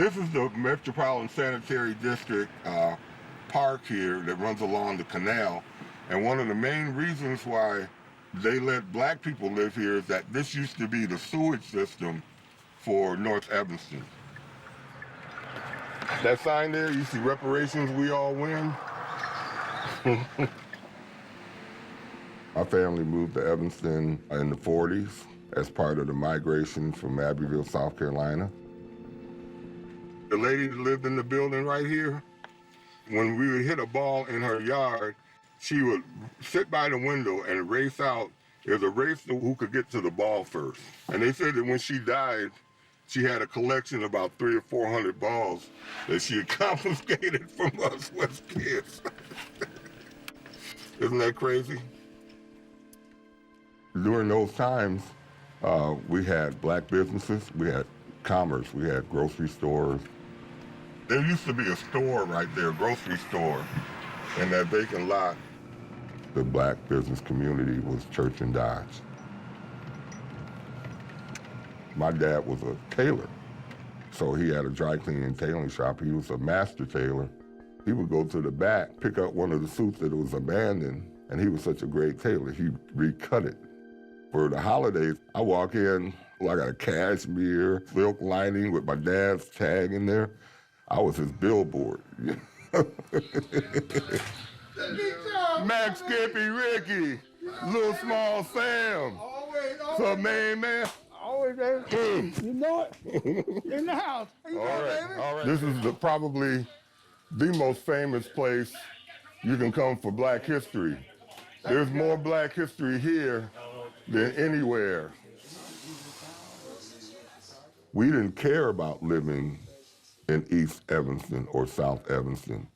This is the Metropolitan Sanitary District park here that runs along the canal. And one of the main reasons why they let black people live here is that this used to be the sewage system for North Evanston. That sign there, you see reparations, we all win. My family moved to Evanston in the 40s as part of the migration from Abbeville, South Carolina. The lady that lived in the building right here, when we would hit a ball in her yard, she would sit by the window and race out. It was a race to who could get to the ball first. And they said that when she died, she had a collection of about 300 or 400 balls that she had confiscated from us West kids. Isn't that crazy? During those times, we had black businesses, we had commerce, we had grocery stores. There used to be a store right there, a grocery store, in that vacant lot. The black business community was Church and Dodge. My dad was a tailor, so he had a dry cleaning tailoring shop. He was a master tailor. He would go to the back, pick up one of the suits that was abandoned, and he was such a great tailor, he'd recut it. For the holidays, I walk in, I got a cashmere, silk lining with my dad's tag in there. I was his billboard. Max, Skippy, Ricky, Little Small Sam. What's up, man? Always, baby. You know it. In the house. All right. This is probably the most famous place you can come for Black history. There's more Black history here than anywhere. We didn't care about living in East Evanston or South Evanston.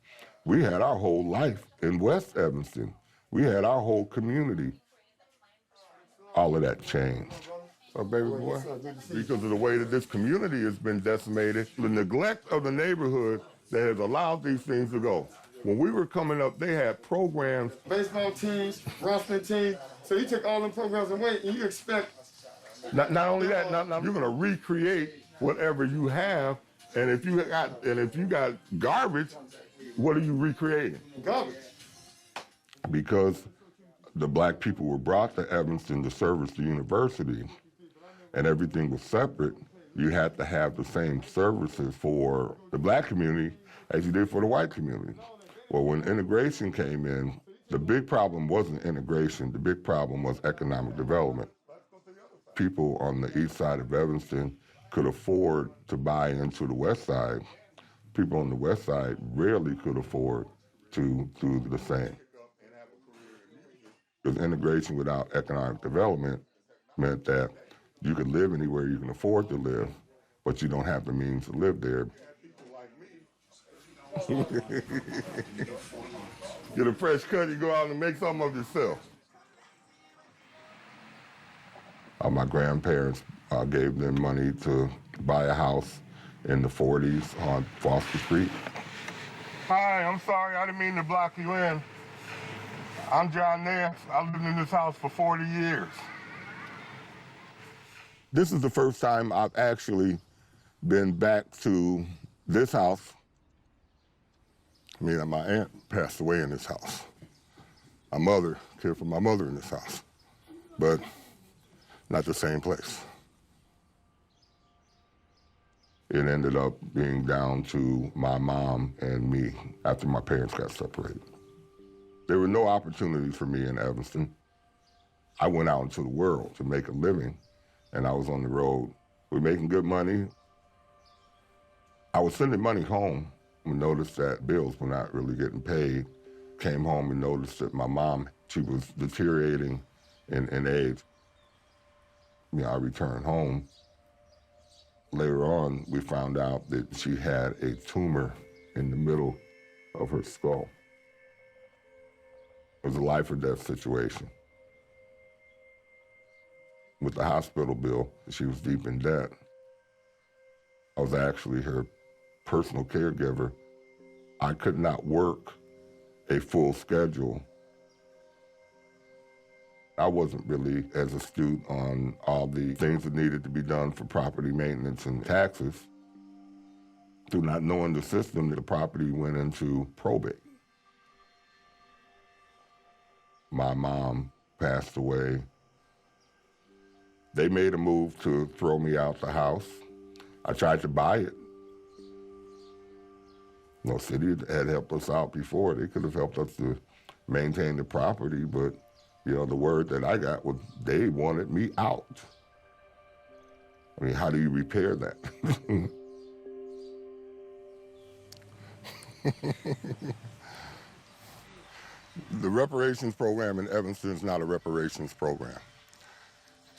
We had our whole life in West Evanston. We had our whole community. All of that changed. Oh, baby boy, because of the way that this community has been decimated, the neglect of the neighborhood that has allowed these things to go. When we were coming up, they had programs. Baseball teams, wrestling teams. So you take all them programs away and you expect... Not only that, you're gonna recreate whatever you have, and if you got garbage, what are you recreating? Garbage. Because the black people were brought to Evanston to service the university, and everything was separate, you had to have the same services for the black community as you did for the white community. Well, when integration came in, the big problem wasn't integration, the big problem was economic development. People on the east side of Evanston could afford to buy into the west side. People on the west side rarely could afford to do the same. Because integration without economic development meant that you could live anywhere you can afford to live, but you don't have the means to live there. Get a fresh cut, you go out and make something of yourself. My grandparents gave them money to buy a house in the 40s on Foster Street. Hi, I'm sorry, I didn't mean to block you in. I'm John Nance. I've lived in this house for 40 years. This is the first time I've actually been back to this house. I mean, my aunt passed away in this house. My mother cared for my mother in this house, but not the same place. It ended up being down to my mom and me after my parents got separated. There were no opportunities for me in Evanston. I went out into the world to make a living, and I was on the road. We were making good money. I was sending money home. We noticed that bills were not really getting paid. Came home and noticed that my mom, she was deteriorating in age. I returned home. Later on, we found out that she had a tumor in the middle of her skull. It was a life or death situation. With the hospital bill, she was deep in debt. I was actually her personal caregiver. I could not work a full schedule. I wasn't really as astute on all the things that needed to be done for property maintenance and taxes. Through not knowing the system, the property went into probate. My mom passed away. They made a move to throw me out the house. I tried to buy it. No, city had helped us out before. They could have helped us to maintain the property, but the word that I got was they wanted me out. I mean, how do you repair that? The reparations program in Evanston is not a reparations program.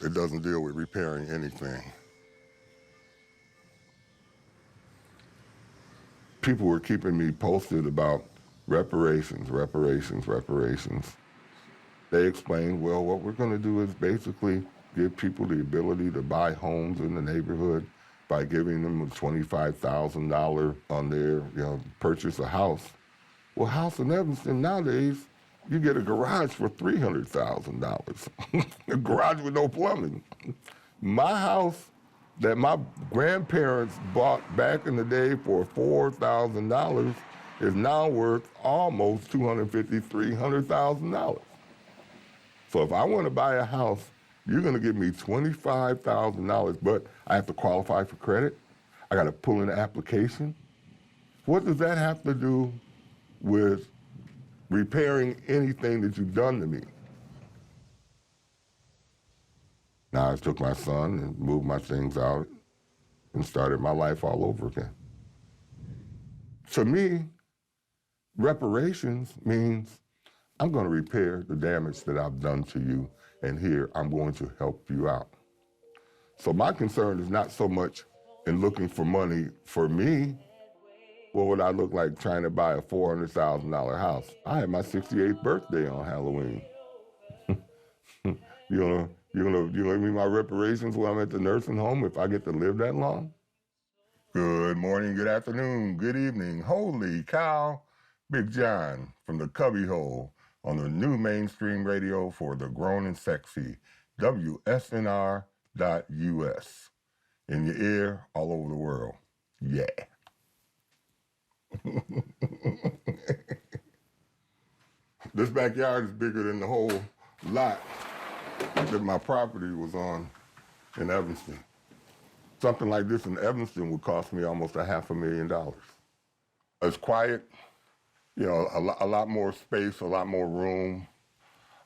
It doesn't deal with repairing anything. People were keeping me posted about reparations. They explained, well, what we're going to do is basically give people the ability to buy homes in the neighborhood by giving them a $25,000 on their, purchase a house. Well, house in Evanston nowadays, you get a garage for $300,000. A garage with no plumbing. My house that my grandparents bought back in the day for $4,000 is now worth almost $250,000, $300,000. So if I want to buy a house, you're going to give me $25,000, but I have to qualify for credit. I got to pull in an application. What does that have to do with repairing anything that you've done to me? Now I took my son and moved my things out and started my life all over again. To me, reparations means I'm going to repair the damage that I've done to you, and here I'm going to help you out. So my concern is not so much in looking for money for me. What would I look like trying to buy a $400,000 house? I had my 68th birthday on Halloween. You gonna give me my reparations when I'm at the nursing home if I get to live that long? Good morning, good afternoon, good evening. Holy cow. Big John from the Cubbyhole on the new mainstream radio for the grown and sexy, WSNR.us. In your ear, all over the world. Yeah. This backyard is bigger than the whole lot that my property was on in Evanston. Something like this in Evanston would cost me almost $500,000. It's quiet, a lot more space, a lot more room.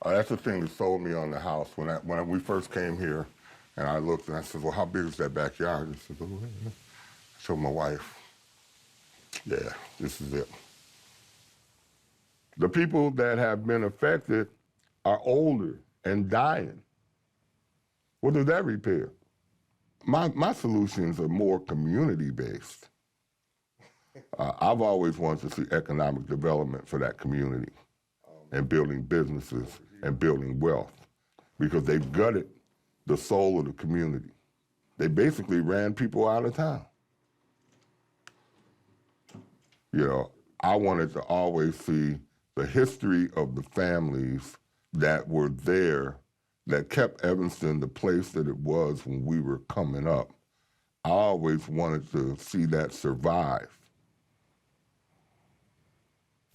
That's the thing that sold me on the house. When we first came here, and I looked and I said, well, how big is that backyard? I said, oh, I told my wife, yeah, this is it. The people that have been affected are older and dying. What does that repair? My solutions are more community-based. I've always wanted to see economic development for that community and building businesses and building wealth because they've gutted the soul of the community. They basically ran people out of town. I wanted to always see the history of the families that were there that kept Evanston the place that it was when we were coming up. I always wanted to see that survive.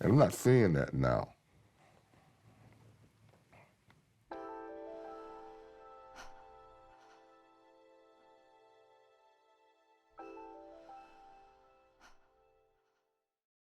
And I'm not seeing that now.